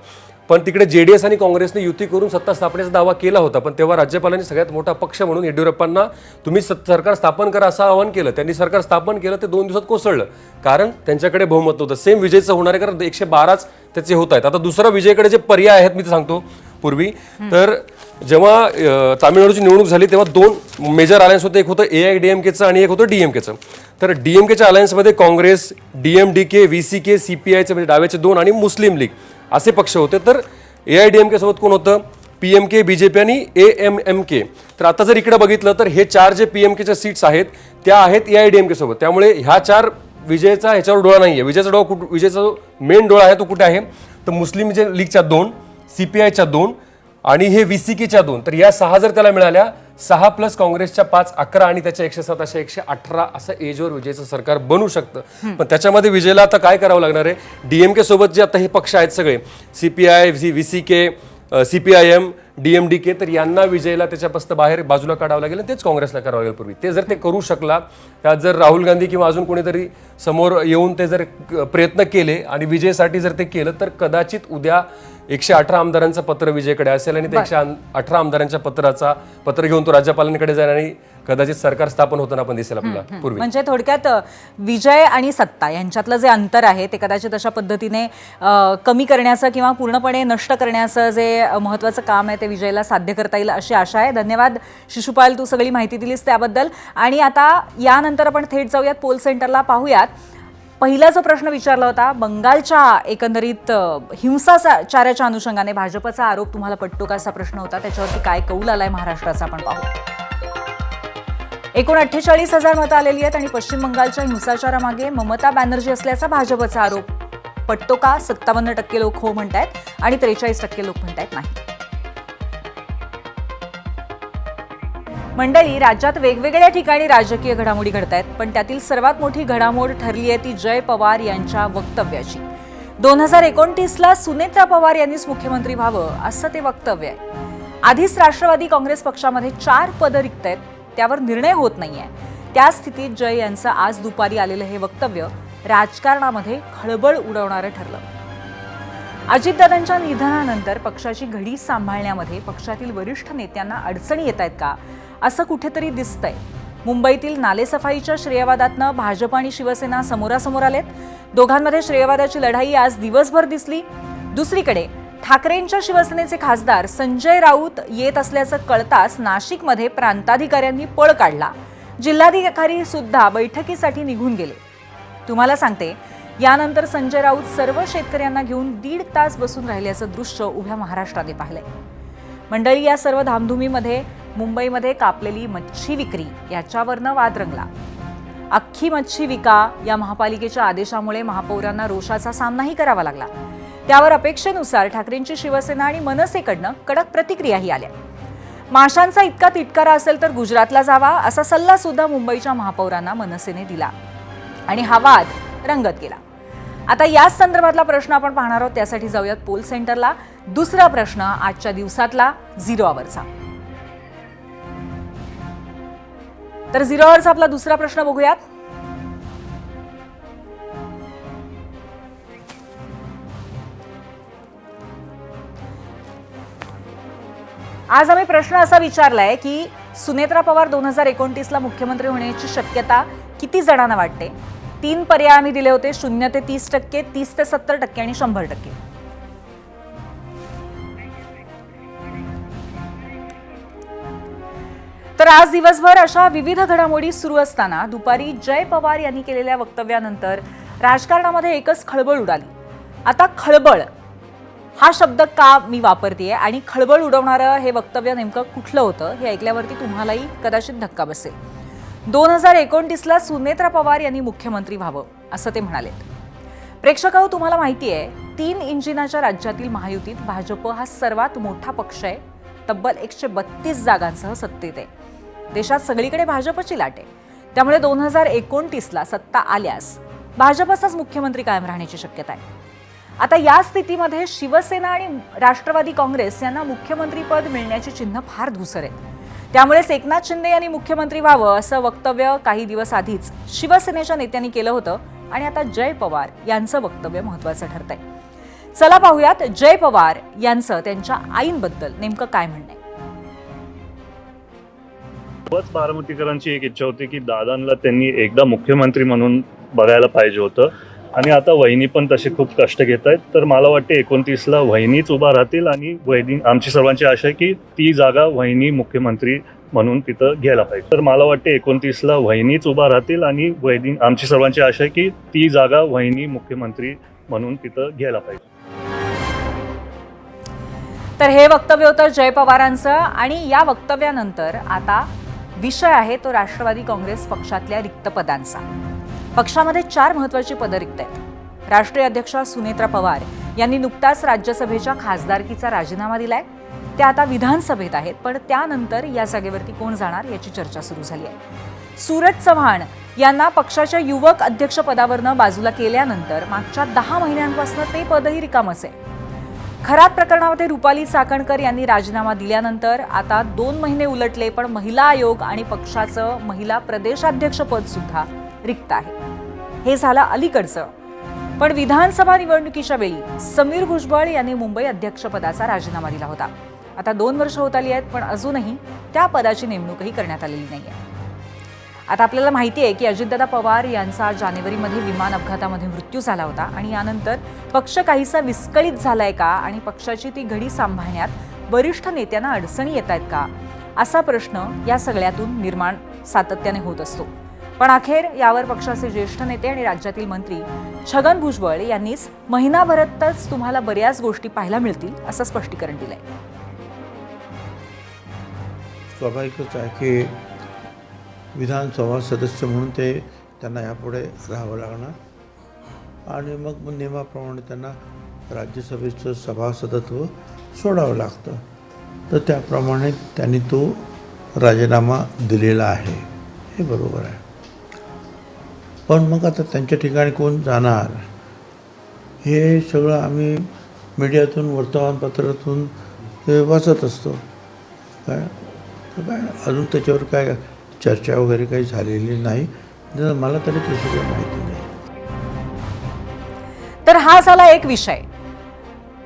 पण तिकडे JDS आणि काँग्रेसने युती करून सत्ता स्थापनेचा दावा केला होता. पण तेव्हा राज्यपालांनी सगळ्यात मोठा पक्ष म्हणून येडियुरप्पांना तुम्ही सरकार स्थापन करा असं आवाहन केलं. त्यांनी सरकार स्थापन केलं, ते 2 दिवसात कोसळलं, कारण त्यांच्याकडे बहुमत नव्हतं. सेम विजयचं होणार आहे, कारण 112च त्याचे होत आहेत. आता दुसरा विजयकडे जे पर्याय आहेत मी सांगतो. पूर्वी तर जेव्हा तामिळनाडूची निवडणूक झाली तेव्हा 2 मेजर अलायन्स होते. एक होतं AIADMKचं आणि एक होतं DMKचं. तर DMKच्या अलायन्समध्ये काँग्रेस, DMDK, VCK, CPIचे म्हणजे डाव्याचे 2 आणि मुस्लिम लीग असे पक्ष होते. तर AIADMK सोबत कोण होतं? PMK, BJP आणि AMMK. तर आता जर इकडे बघितलं तर हे 4 जे PMKच्या सीट्स आहेत त्या आहेत AIADMK सोबत. त्यामुळे ह्या 4 विजयचा ह्याच्यावर डोळा नाही आहे. विजयचा जो मेन डोळा आहे तो कुठे आहे? तर मुस्लिम लीगच्या 2, CPIच्या 2 आणि हे VCKच्या 2. तर या 6 जर त्याला मिळाल्या, 6 प्लस काँग्रेसच्या 5, 11 आणि त्याच्या 107 अशा 118 असं एजवर विजयचं सरकार बनू शकतं. पण त्याच्यामध्ये विजयला आता काय करावं लागणार आहे? DMK सोबत जे आता हे पक्ष आहेत सगळे, CPI, VCK, CPIM, DMDK, तर यांना विजयला त्याच्यापासून बाहेर बाजूला काढावं लागेल आणि तेच काँग्रेसला करावं लागेल. पूर्वी ते जर ते करू शकला, त्यात जर राहुल गांधी किंवा अजून कोणीतरी समोर येऊन ते जर प्रयत्न केले आणि विजयसाठी जर ते केलं, तर कदाचित उद्या 118 आमदारांचं पत्र विजयकडे असेल आणि त्या 118 आमदारांच्या पत्र घेऊन तो राज्यपालांकडे जाईल आणि कदाचित सरकार स्थापन होताना आपण दिसेल आपल्याला पूर्वी. म्हणजे थोडक्यात विजय आणि सत्ता यांच्यातलं जे अंतर आहे ते कदाचित अशा पद्धतीने कमी करण्याचं किंवा पूर्णपणे नष्ट करण्याचं जे महत्त्वाचं काम आहे ते विजयला साध्य करता येईल अशी आशा आहे. धन्यवाद शिशुपाल, तू सगळी माहिती दिलीस त्याबद्दल. आणि आता यानंतर आपण थेट जाऊयात पोल सेंटरला, पाहूयात. पहिला जो प्रश्न विचारला होता बंगालच्या एकंदरीत हिंसाचाराच्या अनुषंगाने भाजपचा आरोप तुम्हाला पटतो का असा प्रश्न होता. त्याच्यावरती काय कौल आलाय महाराष्ट्राचा आपण पाहू. एकूण 48,000 मतं आलेली आहेत आणि पश्चिम बंगालच्या हिंसाचारामागे ममता बॅनर्जी असल्याचा भाजपचा आरोप पटतो का? 57% लोक हो म्हणतायत आणि 43% लोक म्हणतायत नाही. मंडळी, राज्यात वेगवेगळ्या ठिकाणी राजकीय घडामोडी घडत आहेत, पण त्यातील सर्वात मोठी घडामोड ठरली आहे ती जय पवार यांच्या वक्तव्याची. 2029ला सुनेत्रा पवार यांनीच मुख्यमंत्री व्हावं असं ते वक्तव्य आहे. आधीच राष्ट्रवादी काँग्रेस पक्षामध्ये 4 पदं रिक्त आहेत, त्यावर निर्णय होत नाहीये. त्या स्थितीत जय यांचं आज दुपारी आलेलं हे वक्तव्य राजकारणामध्ये खळबळ उडवणारं ठरलं. अजितदादांच्या निधनानंतर पक्षाची घडी सांभाळण्यामध्ये पक्षातील वरिष्ठ नेत्यांना अडचणी येत आहेत का, असं कुठेतरी दिसतंय. मुंबईतील नालेसफाईच्या श्रेयवादातनं भाजप आणि शिवसेना समोरासमोर आलेत. दोघांमध्ये श्रेयवादाची लढाई आज दिवसभर दिसली. दुसरीकडे ठाकरेंच्या शिवसेनेचे खासदार संजय राऊत येत असल्याचं कळताच नाशिकमध्ये प्रांताधिकाऱ्यांनी पळ काढला. जिल्हाधिकारी सुद्धा बैठकीसाठी निघून गेले. तुम्हाला सांगते, यानंतर संजय राऊत सर्व शेतकऱ्यांना घेऊन 1.5 तास बसून राहिल्याचं दृश्य उभ्या महाराष्ट्राने पाहिलंय. मंडळी, या सर्व धामधुमीमध्ये मुंबईमध्ये कापलेली मच्छी विक्री याच्यावरनं वाद रंगला. अख्खी मच्छी विका या महापालिकेच्या आदेशामुळे महापौरांना रोषाचा सामनाही करावा लागला. त्यावर अपेक्षेनुसार ठाकरेंची शिवसेना आणि मनसेकडनं कडक प्रतिक्रियाही आल्या. माशांचा इतका तिटकारा असेल तर गुजरातला जावा, असा सल्ला सुद्धा मुंबईच्या महापौरांना मनसेने दिला आणि हा वाद रंगत गेला. आता याच संदर्भातला प्रश्न आपण पाहणार आहोत. त्यासाठी जाऊयात पोल सेंटरला. दुसरा प्रश्न आजच्या दिवसातला 0 आवरचा. तर 0 आवरचा आपला दुसरा प्रश्न बघूयात. आज आम्ही प्रश्न असा विचारलाय की सुनेत्रा पवार 2029ला मुख्यमंत्री होण्याची शक्यता किती जणांना वाटते. 3 पर्याय आम्ही दिले होते: 0 ते 30%, 30 ते 70% आणि 100%. तर आज दिवसभर अशा विविध घडामोडी सुरू असताना दुपारी जय पवार यांनी केलेल्या वक्तव्यानंतर राजकारणामध्ये एकच खळबळ उडाली. आता खळबळ हा शब्द का मी वापरतेय आणि खळबळ उडवणारं हे वक्तव्य नेमकं कुठलं होतं हे ऐकल्यावरती तुम्हालाही कदाचित धक्का बसेल. 2029ला सुनेत्रा पवार यांनी मुख्यमंत्री व्हावं असं ते म्हणाले. प्रेक्षकांनो, तुम्हाला माहिती आहे, 3 इंजिनाच्या राज्यातील महायुतीत भाजप हा सर्वात मोठा पक्ष आहे. तब्बल 132 जागांसह सत्तेत आहे. देशात सगळीकडे भाजपची लाट आहे. त्यामुळे 2029ला सत्ता आल्यास भाजपचाच मुख्यमंत्री कायम राहण्याची शक्यता आहे. आता या स्थितीमध्ये शिवसेना आणि राष्ट्रवादी काँग्रेस यांना मुख्यमंत्रीपद मिळण्याची चिन्ह फार धुसर आहेत. त्यामुळेच एकनाथ शिंदे यांनी मुख्यमंत्री व्हावं असं वक्तव्य काही दिवस आधीच शिवसेनेच्या नेत्यांनी केलं होतं आणि आता जय पवार यांचं वक्तव्य महत्त्वाचं ठरतंय. चला पाहूयात जय पवार यांचं त्यांच्या आईंबद्दल नेमकं काय म्हणणं आहे. खूपच बारामतीकरांची एक इच्छा होती की दादांना त्यांनी एकदा मुख्यमंत्री म्हणून बघायला पाहिजे होतं आणि आता वहिनी पण तसे खूप कष्ट घेत आहेत. तर मला वाटते 29ला वहिनीच उभा राहतील आणि वहिनी, आमची सर्वांची आशा आहे की ती जागा वहिनी मुख्यमंत्री म्हणून तिथं घ्यायला पाहिजे. तर मला वाटते 29ला वहिनीच उभा राहतील आणि वहिनी, आमची सर्वांची आशा आहे की ती जागा वहिनी मुख्यमंत्री म्हणून तिथं घ्यायला पाहिजे. तर हे वक्तव्य होतं जय पवारांचं आणि या वक्तव्यानंतर आता विषय आहे तो राष्ट्रवादी काँग्रेस पक्षातल्या रिक्त पदांचा. पक्षामध्ये 4 महत्त्वाची पदं रिक्त आहेत. राष्ट्रीय अध्यक्षा सुनेत्रा पवार यांनी नुकताच राज्यसभेच्या खासदारकीचा राजीनामा दिलाय. त्या आता विधानसभेत आहेत, पण त्यानंतर या जागेवरती कोण जाणार याची चर्चा सुरू झाली आहे. सूरज चव्हाण यांना पक्षाच्या युवक अध्यक्षपदावरनं बाजूला केल्यानंतर मागच्या 10 महिन्यांपासून ते पदही रिकामच आहे. खरात प्रकरणामध्ये रुपाली चाकणकर यांनी राजीनामा दिल्यानंतर आता 2 महिने उलटले, पण महिला आयोग आणि पक्षाचं महिला प्रदेशाध्यक्षपद सुद्धा रिक्त आहे. हे झालं अलीकडचं. पण विधानसभा निवडणुकीच्या वेळी समीर भुजबळ यांनी मुंबई अध्यक्षपदाचा राजीनामा दिला होता. आता 2 वर्ष होत आली आहेत, पण अजूनही त्या पदाची नेमणूकही करण्यात आलेली नाहीये. आता आपल्याला माहिती आहे की अजितदादा पवार यांचा जानेवारीमध्ये विमान अपघातामध्ये मृत्यू झाला होता आणि यानंतर पक्ष काहीसा विस्कळीत झालाय का आणि पक्षाची ती घडी सांभाळण्यात वरिष्ठ नेत्यांना अडचणी येत आहेत का, असा प्रश्न या सगळ्यातून निर्माण सातत्याने होत असतो. पण अखेर यावर पक्षाचे ज्येष्ठ नेते आणि राज्यातील मंत्री छगन भुजबळ यांनीच महिनाभरातच तुम्हाला बऱ्याच गोष्टी पाहायला मिळतील असं स्पष्टीकरण दिलंय. स्वाभाविकच आहे की विधानसभा सदस्य म्हणून त्यांना यापुढे राहावं लागणार आणि मग नियमाप्रमाणे त्यांना राज्यसभेचं सभासदत्व सोडावं लागतं. तर त्याप्रमाणे त्यांनी तो राजीनामा दिलेला आहे, हे बरोबर आहे. पण मग आता त्यांच्या ठिकाणी कोण जाणार हे सगळं आम्ही मीडियातून, वर्तमानपत्रातून ते वाचत असतो. काय अजून त्याच्यावर काय चर्चा वगैरे काही झालेली नाही, मला तरी तशी काही माहिती नाही. तासाला एक विषय.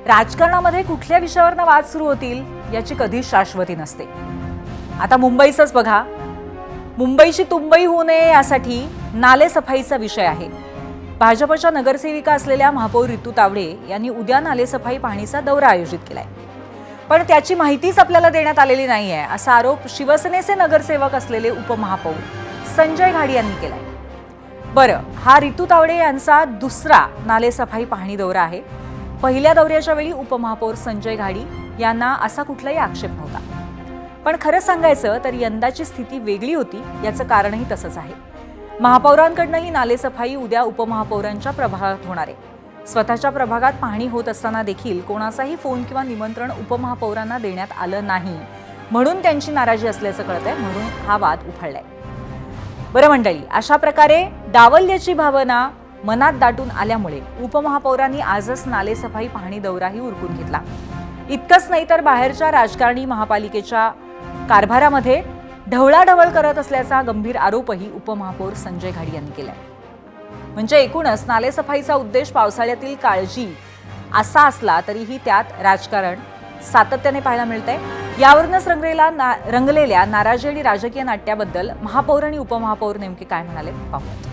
राजकारणामध्ये कुठल्या विषयावरनं वाद सुरू होतील याची कधीच शाश्वती नसते. आता मुंबईचंच बघा. मुंबईची तुंबई होऊ नये यासाठी नालेसफाईचा विषय आहे. भाजपच्या नगरसेविका असलेल्या महापौर रितू तावडे यांनी उद्या नालेसफाई पाहणीचा दौरा आयोजित केलाय, पण त्याची माहितीच आपल्याला देण्यात आलेली नाहीये असा आरोप शिवसेनेचे नगरसेवक असलेले उपमहापौर संजय घाडी यांनी केलाय. बरं, हा रितू तावडे यांचा दुसरा नालेसफाई पाहणी दौरा आहे. पहिल्या दौऱ्याच्या वेळी उपमहापौर संजय घाडी यांना असा कुठलाही आक्षेप नव्हता. पण खरं सांगायचं तर यंदाची स्थिती वेगळी होती. याचं कारणही तसंच आहे. महापौरांकडनं ही नालेसफाई उद्या उपमहापौरांच्या प्रभागात होणार आहे. स्वतःच्या प्रभागात पाहणी होत असताना देखील कोणाचाही फोन किंवा निमंत्रण उपमहापौरांना देण्यात आलं नाही, म्हणून त्यांची नाराजी असल्याचं कळतंय. म्हणून हा वाद उफाळलाय. बरं मंडळी, अशा प्रकारे डावलल्याची भावना मनात दाटून आल्यामुळे उपमहापौरांनी आजच नालेसफाई पाहणी दौराही उरकून घेतला. इतकंच नाही तर बाहेरच्या राजकारणी महापालिकेच्या कारभारामध्ये ढवळाढवळ करत असल्याचा गंभीर आरोपही उपमहापौर संजय घाडी यांनी केलाय. म्हणजे एकूणच नालेसफाईचा उद्देश पावसाळ्यातील काळजी असा असला तरीही त्यात राजकारण सातत्याने पाहायला मिळतंय. यावरूनच रंगलेल्या नाराजी आणि राजकीय नाट्याबद्दल महापौर आणि उपमहापौर नेमके काय म्हणाले पाहूयात.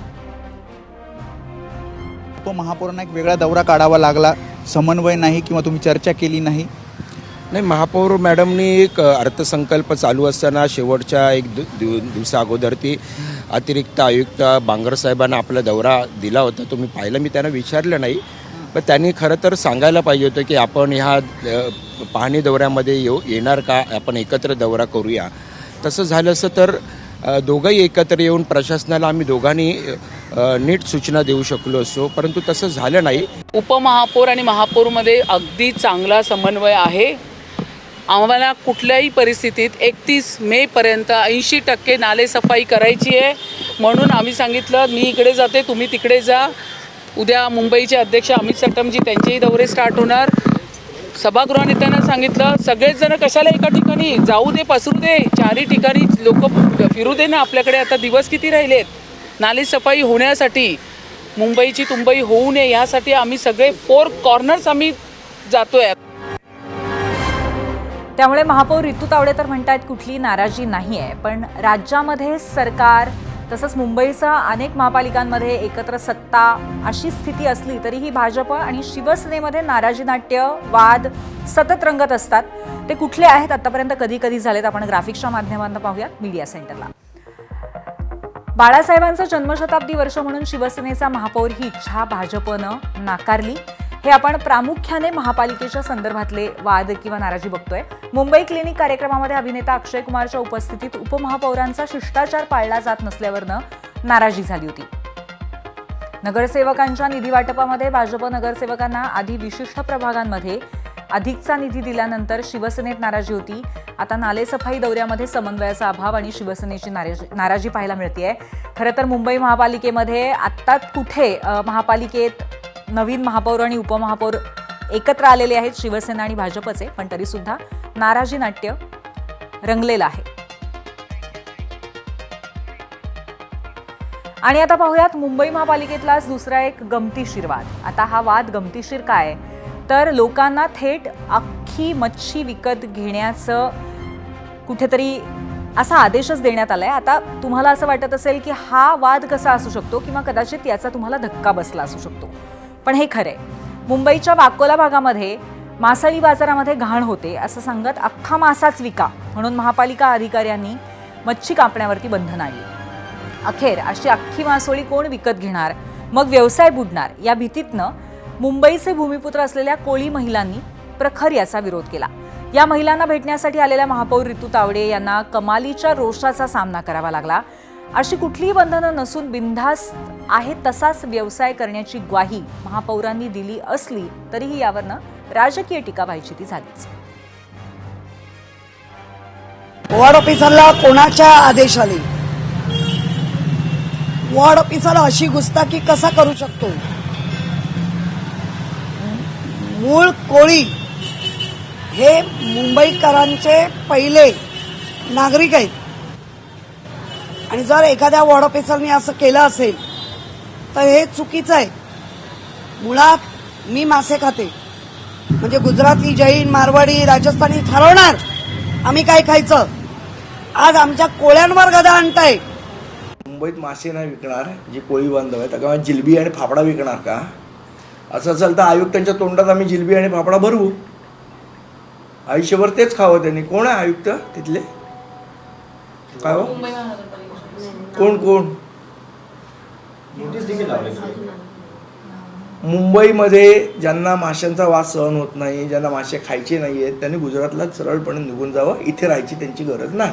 उपमहापौरांना एक वेगळा दौरा काढावा लागला, समन्वय नाही किंवा तुम्ही चर्चा केली नाही? नाही, महापौर मॅडमनी एक अर्थसंकल्प चालू असताना शेवटच्या एक दिवसा अगोदर ती अतिरिक्त आयुक्त बांगर साहेबांना आपला दौरा दिला होता. तुम्ही पाहिलं, मी त्यांना विचारलं नाही, पण त्यांनी खरं तर सांगायला पाहिजे होतं की आपण ह्या पाहणी दौऱ्यामध्ये येणार का, आपण एकत्र दौरा करूया. तसं झालं असं तर दोघंही एकत्र येऊन प्रशासनाला आम्ही दोघांनी नीट सूचना देऊ शकलो असतो, परंतु तसं झालं नाही. उपमहापौर आणि महापौरमध्ये अगदी चांगला समन्वय आहे. आम्हाला कुठल्याही परिस्थितीत 31 मेपर्यंत 80% नालेसफाई करायची आहे. म्हणून आम्ही सांगितलं, मी इकडे जाते, तुम्ही तिकडे जा. उद्या मुंबईचे अध्यक्ष अमित सटमजी त्यांचेही दौरे स्टार्ट होणार. सभागृह नेत्यांना सांगितलं, सगळेच जण कशाला एका ठिकाणी जाऊ दे, पसरू दे, चारही ठिकाणी लोक फिरू दे ना. आपल्याकडे आता दिवस किती राहिलेत नालेसफाई होण्यासाठी. मुंबईची तुंबई होऊ नये यासाठी आम्ही सगळे 4 कॉर्नर्स आम्ही जातोय. त्यामुळे महापौर रितू तावडे तर म्हणतात कुठली नाराजी नाही आहे, पण राज्यामध्ये सरकार तसंच मुंबईसह अनेक महापालिकांमध्ये एकत्र सत्ता अशी स्थिती असली तरीही भाजप आणि शिवसेनेमध्ये नाराजी नाट्य वाद सतत रंगत असतात. ते कुठले आहेत, आतापर्यंत कधी कधी झालेत, आपण ग्राफिक्सच्या माध्यमातून पाहूयात मीडिया सेंटरला. बाळासाहेबांचं जन्मशताब्दी वर्ष म्हणून शिवसेनेचा महापौर ही इच्छा भाजपनं नाकारली. हे आपण प्रामुख्याने महापालिकेच्या संदर्भातले वाद किंवा नाराजी बघतोय. मुंबई क्लिनिक कार्यक्रमामध्ये अभिनेता अक्षय कुमारच्या उपस्थितीत उपमहापौरांचा शिष्टाचार पाळला जात नसल्यावरनं नाराजी झाली होती. नगरसेवकांच्या निधी वाटपामध्ये भाजप नगरसेवकांना आधी विशिष्ट प्रभागांमध्ये अधिकचा निधी दिल्यानंतर शिवसेनेत नाराजी होती. आता नालेसफाई दौऱ्यामध्ये समन्वयाचा अभाव आणि शिवसेनेची नाराजी पाहायला मिळतेय. खरं तर मुंबई महापालिकेमध्ये आत्ताच कुठे महापालिकेत नवीन महापौर आणि उपमहापौर एकत्र आलेले आहेत शिवसेना आणि भाजपचे, पण तरी सुद्धा नाराजी नाट्य रंगलेलं आहे. आणि आता पाहूयात मुंबई महापालिकेतलाच दुसरा एक गमतीशीर वाद. आता हा वाद गमतीशीर काय, तर लोकांना थेट अख्खी मच्छी विकत घेण्याचं कुठेतरी असा आदेशच देण्यात आलाय. आता तुम्हाला असं वाटत असेल की हा वाद कसा असू शकतो किंवा कदाचित याचा तुम्हाला धक्का बसला असू शकतो, पण हे खरंय. मुंबईच्या वाकोला भागामध्ये मासळी बाजारामध्ये घाण होते असं सांगत अख्खा मासाच विका म्हणून महापालिका अधिकाऱ्यांनी मच्छी कापण्यावरती बंधन आणली. अखेर अशी अख्खी मासोळी कोण विकत घेणार, मग व्यवसाय बुडणार या भीतीतनं मुंबईचे भूमिपुत्र असलेल्या कोळी महिलांनी प्रखर याचा विरोध केला. या महिलांना भेटण्यासाठी आलेल्या महापौर रितू तावडे यांना कमालीच्या रोषाचा सामना करावा लागला. अशी कुठलीही बंधनं नसून बिनधास्त आहे तसाच व्यवसाय करण्याची ग्वाही महापौरांनी दिली असली तरीही यावरनं राजकीय टीका व्हायची ती झालीच. वॉर्ड ऑफिसरला कोणाच्या आदेशाने वॉर्ड ऑफिसर अशी गुस्ताखी कसा करू शकतो? मूळ कोळी हे मुंबईकरांचे पहिले नागरिक आहेत आणि जर एखाद्या वॉर्ड ऑफिसरने असं केलं असेल तर हे चुकीचं आहे. मुळात मी मासे खाते, म्हणजे गुजराती, जैन, मारवाडी, राजस्थानी ठरवणार आम्ही काय खायचं. आज आमच्या कोळ्यांवर गदा आणताय. मुंबईत मासे नाही विकणार जे कोळी बांधव आहेत, आता जिलबी आणि फाफडा विकणार का? असं असेल तर आयुक्तांच्या तोंडात आम्ही जिलबी आणि फाफडा भरवू, आयुष्यभर तेच खावं त्यांनी. कोण आहे आयुक्त तिथले? काय हो? कोण कोण? मुंबईमध्ये ज्यांना माशांचा वास सहन होत नाही, ज्यांना मासे खायचे नाही आहेत, त्यांनी गुजरातला सरळपणे निघून जावं. इथे राहायची त्यांची गरज नाही.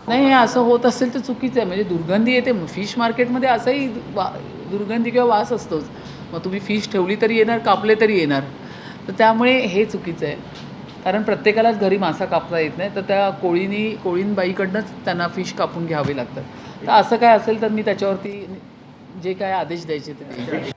नाही, हे असं होत असेल तर चुकीचं आहे. म्हणजे दुर्गंधी येते. फिश मार्केटमध्ये असंही दुर्गंधी किंवा वास असतोच. मग तुम्ही फिश ठेवली तरी येणार, कापले तरी येणार. तर त्यामुळे हे चुकीचं आहे. कारण प्रत्येकालाच घरी मासा कापता येत नाही, तर त्या कोळींबाईकडनंच त्यांना फिश कापून घ्यावे लागतात. तर असं काय असेल तर मी त्याच्यावरती जे काय आदेश द्यायचे ते देईन.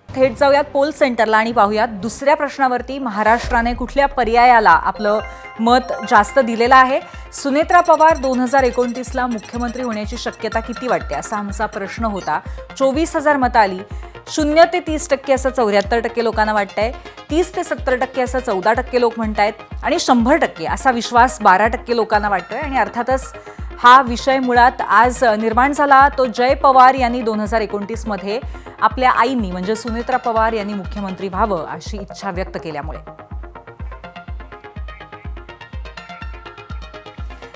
थेट जाऊयात पोल सेंटरला आणि पाहूयात दुसऱ्या प्रश्नावरती महाराष्ट्राने कुठल्या पर्यायाला आपलं मत जास्त दिलेलं आहे. सुनेत्रा पवार 2029ला मुख्यमंत्री होण्याची शक्यता किती वाटते, असा आमचा प्रश्न होता. 24,000 मतं आली. 0 ते 30% असं 74% लोकांना वाटतंय, 30 ते 70% असं 14% लोक म्हणतायत आणि 100% असा विश्वास 12% लोकांना वाटतोय. आणि अर्थातच हा विषय मुळात आज निर्माण झाला तो जय पवार यांनी 2029मध्ये आपल्या आईंनी म्हणजे सुनेत्रा पवार यांनी मुख्यमंत्री व्हावं अशी इच्छा व्यक्त केल्यामुळे.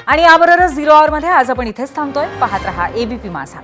आणि याबरोबरच 0 आवरमध्ये आज आपण इथेच थांबतोय. पाहत रहा ABP माझा.